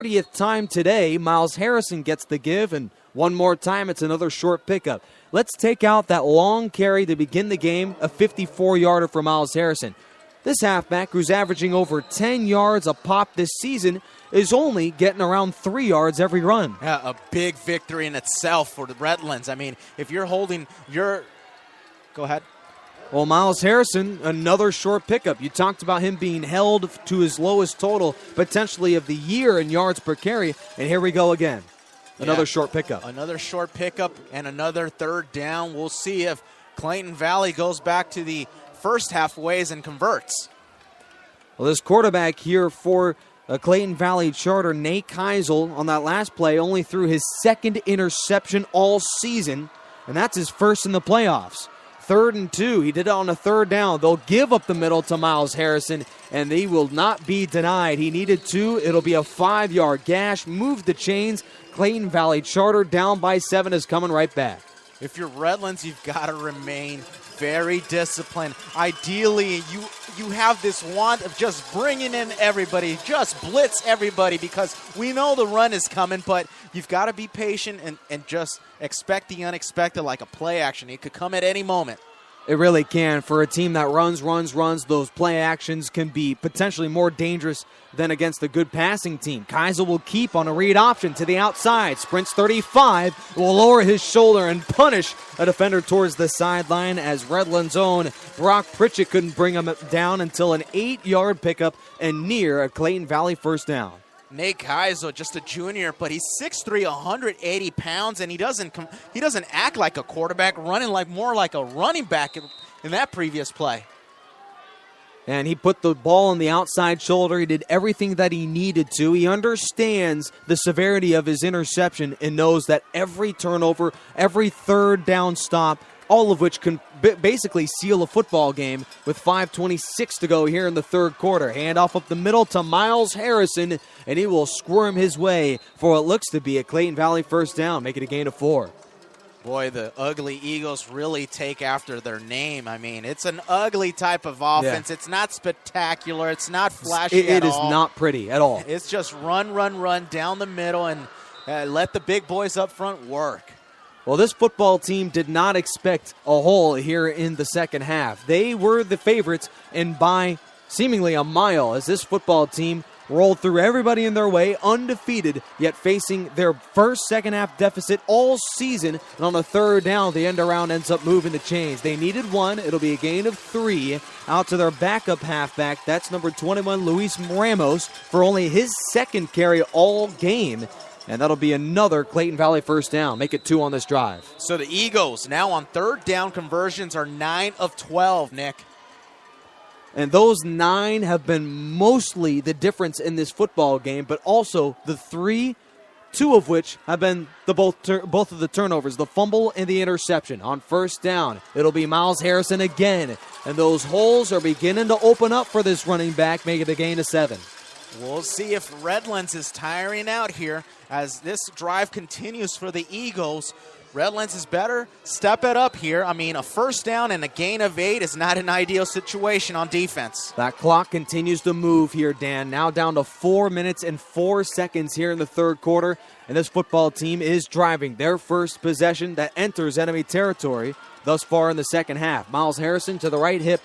30th time today, Miles Harrison gets the give, and one more time it's another short pickup. Let's take out that long carry to begin the game, a 54-yarder for Miles Harrison. This halfback, who's averaging over 10 yards a pop this season, is only getting around 3 yards every run. Yeah, a big victory in itself for the Redlands. I mean, if you're holding your... Go ahead. Well, Miles Harrison, another short pickup. You talked about him being held to his lowest total, potentially of the year in yards per carry, and here we go again. Another short pickup. Another short pickup and another third down. We'll see if Clayton Valley goes back to the first half ways and converts. Well, this quarterback here for Clayton Valley Charter, Nate Keisel, on that last play, only threw his second interception all season, and that's his first in the playoffs. 3rd and 2. He did it on a third down. They'll give up the middle to Miles Harrison, and they will not be denied. He needed 2. It'll be a 5-yard gash. Move the chains. Clayton Valley Charter down by 7 is coming right back. If you're Redlands, you've got to remain very disciplined. Ideally, you have this want of just bringing in everybody, just blitz everybody, because we know the run is coming, but you've got to be patient and just expect the unexpected, like a play action. It could come at any moment. It really can. For a team that runs, those play actions can be potentially more dangerous than against a good passing team. Keisel will keep on a read option to the outside. Sprints 35, will lower his shoulder and punish a defender towards the sideline, as Redlands' own Brock Pritchett couldn't bring him down until an 8-yard pickup and near a Clayton Valley first down. Nate Keisel, just a junior, but he's 6'3", 180 pounds, and he doesn't act like a quarterback, running more like a running back in that previous play. And he put the ball on the outside shoulder. He did everything that he needed to. He understands the severity of his interception and knows that every turnover, every third down stop, all of which can basically seal a football game with 5:26 to go here in the third quarter. Handoff up the middle to Miles Harrison, and he will squirm his way for what looks to be a Clayton Valley first down, make it a gain of 4. Boy, the Ugly Eagles really take after their name. I mean, it's an ugly type of offense. Yeah. It's not spectacular. It's not flashy at all. It is not pretty at all. It's just run down the middle and let the big boys up front work. Well, this football team did not expect a hole here in the second half. They were the favorites, and by seemingly a mile, as this football team rolled through everybody in their way, undefeated, yet facing their first second-half deficit all season. And on a third down, the end around ends up moving the chains. They needed 1. It'll be a gain of 3 out to their backup halfback. That's number 21, Luis Ramos, for only his second carry all game. And that'll be another Clayton Valley first down. Make it 2 on this drive. So the Eagles now on third down conversions are 9 of 12, Nick. And those 9 have been mostly the difference in this football game, but also the 2 of which have been both of the turnovers, the fumble and the interception. On first down, it'll be Miles Harrison again. And those holes are beginning to open up for this running back, making it a gain of 7. We'll see if Redlands is tiring out here as this drive continues for the Eagles. Redlands is better. Step it up here. I mean, a first down and a gain of 8 is not an ideal situation on defense. That clock continues to move here, Dan. Now down to 4 minutes and 4 seconds here in the third quarter. And this football team is driving their first possession that enters enemy territory thus far in the second half. Miles Harrison to the right hip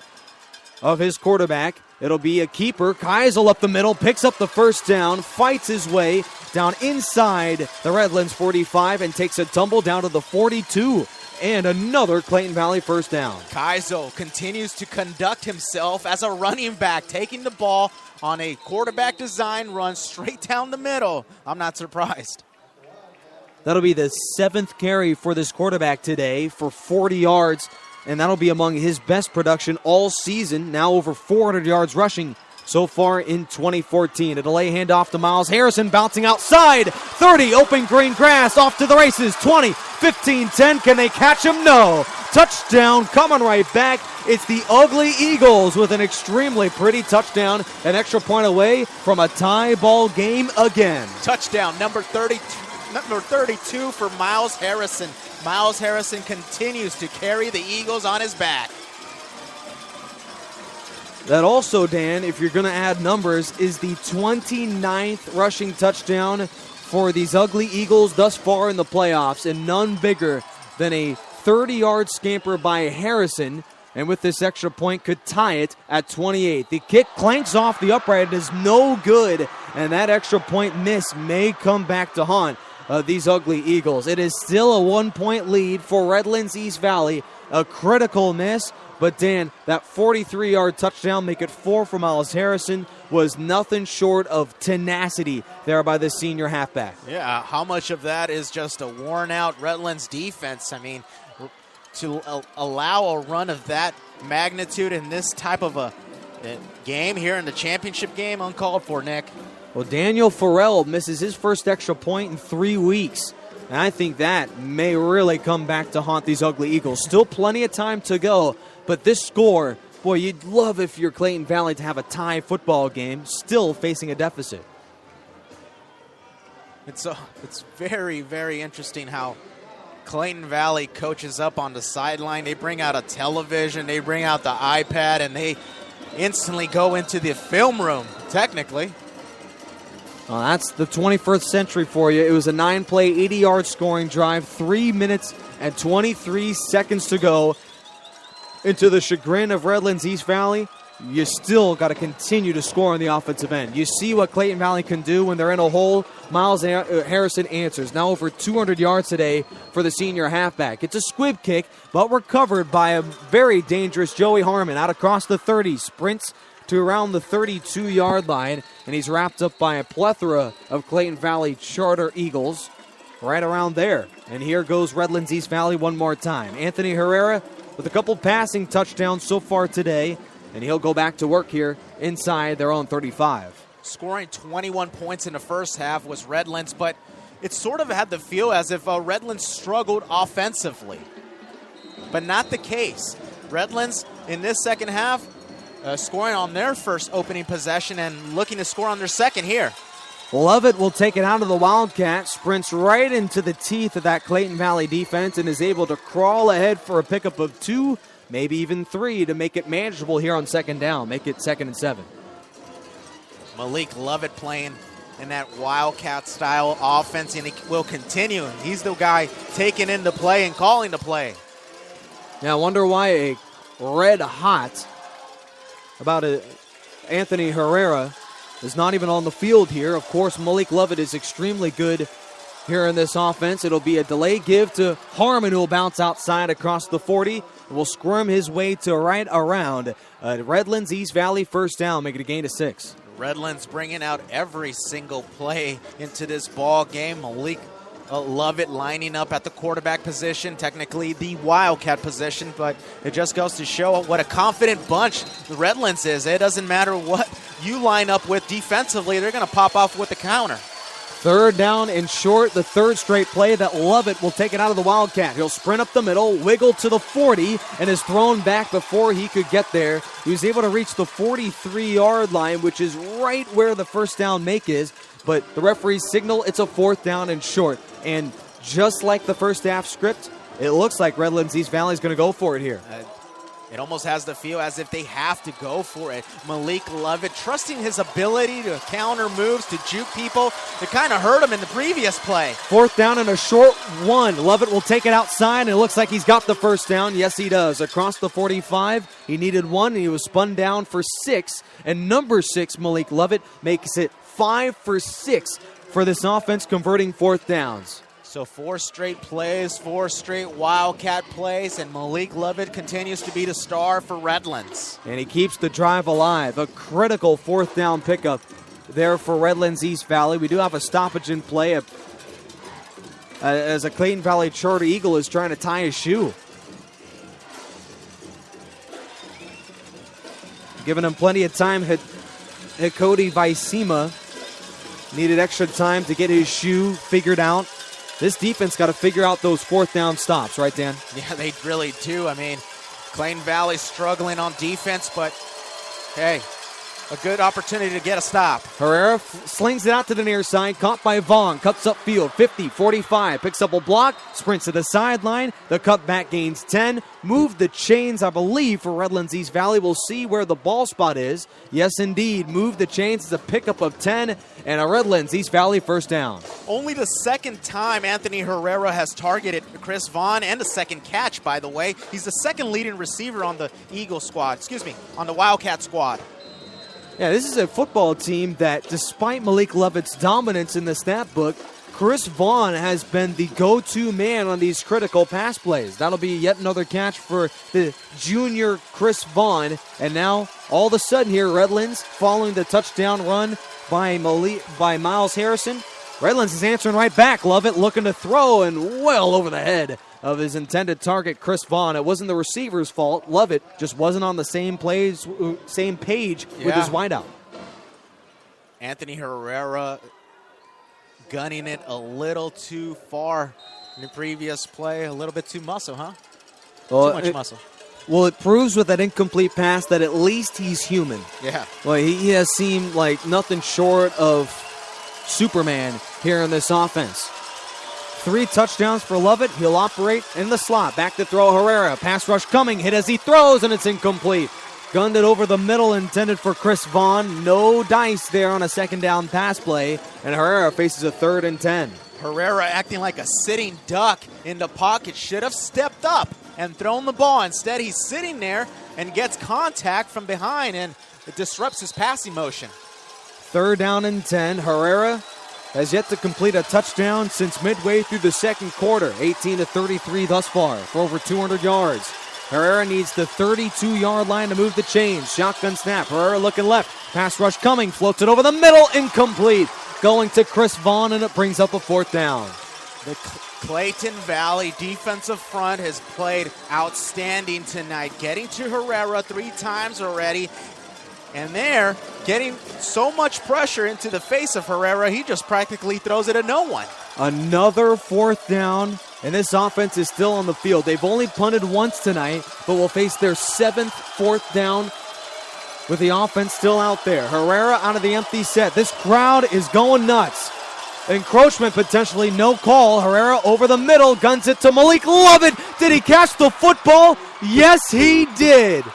of his quarterback. It'll be a keeper. Keisel up the middle, picks up the first down, fights his way down inside the Redlands 45 and takes a tumble down to the 42. And another Clayton Valley first down. Keisel continues to conduct himself as a running back, taking the ball on a quarterback design run straight down the middle. I'm not surprised. That'll be the 7th carry for this quarterback today for 40 yards. And that'll be among his best production all season. Now over 400 yards rushing so far in 2014. A delay handoff to Miles Harrison, bouncing outside. 30, open green grass, off to the races. 20, 15, 10. Can they catch him? No. Touchdown coming right back. It's the Ugly Eagles with an extremely pretty touchdown. An extra point away from a tie ball game again. Touchdown number 32 for Miles Harrison. Miles Harrison continues to carry the Eagles on his back. That also, Dan, if you're going to add numbers, is the 29th rushing touchdown for these ugly Eagles thus far in the playoffs, and none bigger than a 30-yard scamper by Harrison, and with this extra point could tie it at 28. The kick clanks off the upright. It is no good, and that extra point miss may come back to haunt these ugly Eagles. It is still a 1-point lead for Redlands East Valley. A critical miss, but Dan, that 43-yard touchdown, make it 4 for Miles Harrison, was nothing short of tenacity there by the senior halfback. Yeah, how much of that is just a worn-out Redlands defense? I mean, to allow a run of that magnitude in this type of a game here in the championship game, uncalled for, Nick. Well, Daniel Farrell misses his first extra point in 3 weeks. And I think that may really come back to haunt these ugly Eagles. Still plenty of time to go, but this score, boy, you'd love if you're Clayton Valley to have a tie football game, still facing a deficit. It's very, very interesting how Clayton Valley coaches up on the sideline. They bring out a television, they bring out the iPad, and they instantly go into the film room, technically. Well, that's the 21st century for you. It was a 9-play, 80-yard scoring drive, 3 minutes and 23 seconds to go. Into the chagrin of Redlands East Valley, you still got to continue to score on the offensive end. You see what Clayton Valley can do when they're in a hole. Miles Harrison answers. Now over 200 yards today for the senior halfback. It's a squib kick, but recovered by a very dangerous Joey Harmon out across the 30. Sprints to around the 32-yard line, and he's wrapped up by a plethora of Clayton Valley Charter Eagles right around there. And here goes Redlands East Valley one more time. Anthony Herrera with a couple passing touchdowns so far today, and he'll go back to work here inside their own 35. Scoring 21 points in the first half was Redlands, but it sort of had the feel as if Redlands struggled offensively. But not the case. Redlands in this second half scoring on their first opening possession and looking to score on their second here. Lovett will take it out of the Wildcat, sprints right into the teeth of that Clayton Valley defense, and is able to crawl ahead for a pickup of 2, maybe even 3, to make it manageable here on second down, make it 2nd and 7. Malik Lovett playing in that Wildcat-style offense, and he will continue. He's the guy taking in the play and calling the play. Now, I wonder why a red-hot about Anthony Herrera is not even on the field here. Of course, Malik Lovett is extremely good here in this offense. It'll be a delay give to Harmon, who will bounce outside across the 40. And will squirm his way to right around Redlands East Valley first down, making a gain of 6. Redlands bringing out every single play into this ball game. Malik Lovett lining up at the quarterback position, technically the Wildcat position, but it just goes to show what a confident bunch the Redlands is. It doesn't matter what you line up with defensively, they're going to pop off with the counter. 3rd down and short, the 3rd straight play that Lovett will take it out of the Wildcat. He'll sprint up the middle, wiggle to the 40, and is thrown back before he could get there. He was able to reach the 43-yard line, which is right where the first down make is, but the referees signal it's a 4th down and short. And just like the first half script, it looks like Redlands East Valley is going to go for it here. It almost has the feel as if they have to go for it. Malik Lovett trusting his ability to counter moves, to juke people. It kind of hurt him in the previous play. 4th down and a short 1. Lovett will take it outside, and it looks like he's got the first down. Yes, he does. Across the 45, he needed 1, and he was spun down for 6. And number 6, Malik Lovett, makes it 5 for 6 for this offense, converting 4th downs. So 4 straight plays, 4 straight Wildcat plays, and Malik Lovett continues to be the star for Redlands. And he keeps the drive alive. A critical 4th down pickup there for Redlands East Valley. We do have a stoppage in play as a Clayton Valley Charter Eagle is trying to tie his shoe. Giving him plenty of time, Hikodi Vaisima needed extra time to get his shoe figured out. This defense got to figure out those 4th down stops, right, Dan? Yeah, they really do. I mean, Clayton Valley struggling on defense, but hey, a good opportunity to get a stop. Herrera slings it out to the near side, caught by Vaughn, cuts upfield, 50, 45, picks up a block, sprints to the sideline, the cutback gains 10, move the chains, I believe, for Redlands East Valley. We'll see where the ball spot is. Yes, indeed, move the chains. It's a pickup of 10, and a Redlands East Valley first down. Only the second time Anthony Herrera has targeted Chris Vaughn, and the second catch, by the way. He's the second leading receiver on the on the Wildcat squad. Yeah, this is a football team that, despite Malik Lovett's dominance in the stat book, Chris Vaughn has been the go-to man on these critical pass plays. That'll be yet another catch for the junior Chris Vaughn. And now, all of a sudden here, Redlands, following the touchdown run by Miles Harrison, Redlands is answering right back. Lovett looking to throw and well over the head of his intended target, Chris Vaughn. It wasn't the receiver's fault. Lovett just wasn't on the same page with his wideout. Anthony Herrera gunning it a little too far in the previous play. A little bit too muscle, huh? Well, too much muscle. Well, it proves with that incomplete pass that at least he's human. Yeah. Well, he has seemed like nothing short of Superman here in this offense. 3 touchdowns for Lovett. He'll operate in the slot. Back to throw Herrera. Pass rush coming. Hit as he throws, and it's incomplete. Gunned it over the middle, intended for Chris Vaughn. No dice there on a second down pass play, and Herrera faces a 3rd and 10. Herrera acting like a sitting duck in the pocket. Should have stepped up and thrown the ball. Instead, he's sitting there and gets contact from behind, and it disrupts his passing motion. 3rd down and 10. Herrera has yet to complete a touchdown since midway through the second quarter. 18-33 thus far for over 200 yards. Herrera needs the 32-yard line to move the chains. Shotgun snap. Herrera looking left. Pass rush coming. Floats it over the middle. Incomplete. Going to Chris Vaughn, and it brings up a 4th down. The Clayton Valley defensive front has played outstanding tonight, getting to Herrera 3 times already. And they're getting so much pressure into the face of Herrera, he just practically throws it at no one. Another 4th down, and this offense is still on the field. They've only punted once tonight, but will face their 7th 4th down with the offense still out there. Herrera out of the empty set. This crowd is going nuts. Encroachment potentially, no call. Herrera over the middle, guns it to Malik Lovett. Did he catch the football? Yes, he did.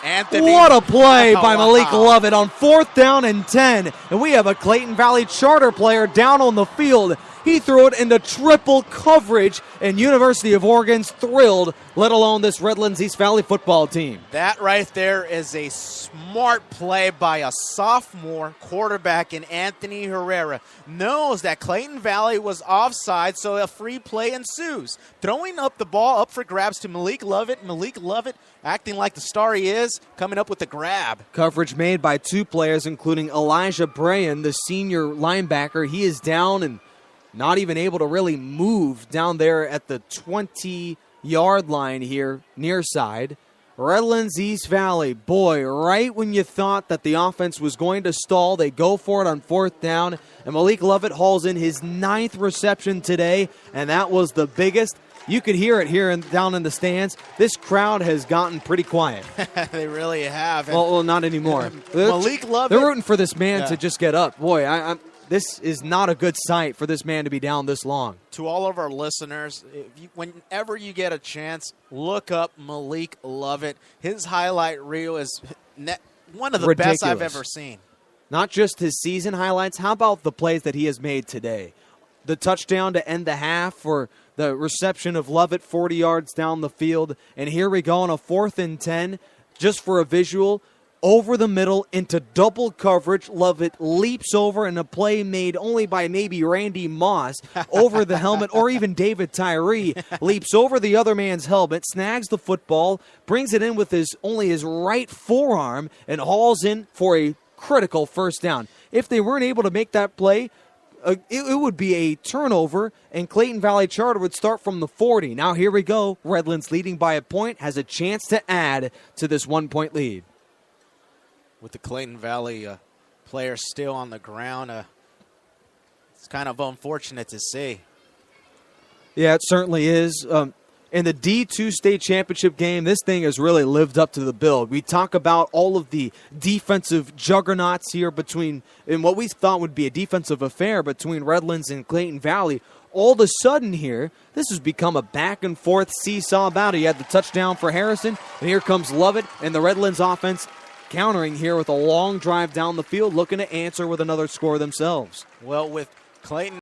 Anthony. What a play by Malik Lovett on 4th down and 10. And we have a Clayton Valley Charter player down on the field. He threw it into triple coverage, and University of Oregon's thrilled, let alone this Redlands East Valley football team. That right there is a smart play by a sophomore quarterback in Anthony Herrera. Knows that Clayton Valley was offside, so a free play ensues. Throwing up the ball up for grabs to Malik Lovett. Malik Lovett acting like the star he is, coming up with the grab. Coverage made by 2 players, including Elijah Brayan, the senior linebacker. He is down and not even able to really move down there at the 20-yard line here, near side. Redlands East Valley, boy, right when you thought that the offense was going to stall, they go for it on 4th down, and Malik Lovett hauls in his 9th reception today, and that was the biggest. You could hear it here down in the stands. This crowd has gotten pretty quiet. They really have. Well, not anymore. Malik Lovett. They're rooting for this man to just get up. Boy, this is not a good sight for this man to be down this long. To all of our listeners, whenever you get a chance, look up Malik Lovett. His highlight reel is one of the best I've ever seen. Not just his season highlights. How about the plays that he has made today? The touchdown to end the half for the reception of Lovett 40 yards down the field. And here we go on a 4th and 10, just for a visual. Over the middle into double coverage. Lovett leaps over, and a play made only by maybe Randy Moss over the helmet, or even David Tyree leaps over the other man's helmet, snags the football, brings it in with only his right forearm, and hauls in for a critical 1st down. If they weren't able to make that play, it would be a turnover, and Clayton Valley Charter would start from the 40. Now here we go. Redlands leading by a point, has a chance to add to this 1-point lead. With the Clayton Valley players still on the ground, it's kind of unfortunate to see. Yeah, it certainly is. in the D2 state championship game, this thing has really lived up to the bill. We talk about all of the defensive juggernauts here in what we thought would be a defensive affair between Redlands and Clayton Valley. All of a sudden here, this has become a back-and-forth seesaw battle. You had the touchdown for Harrison, and here comes Lovett and the Redlands offense countering here with a long drive down the field, looking to answer with another score themselves. Well, with Clayton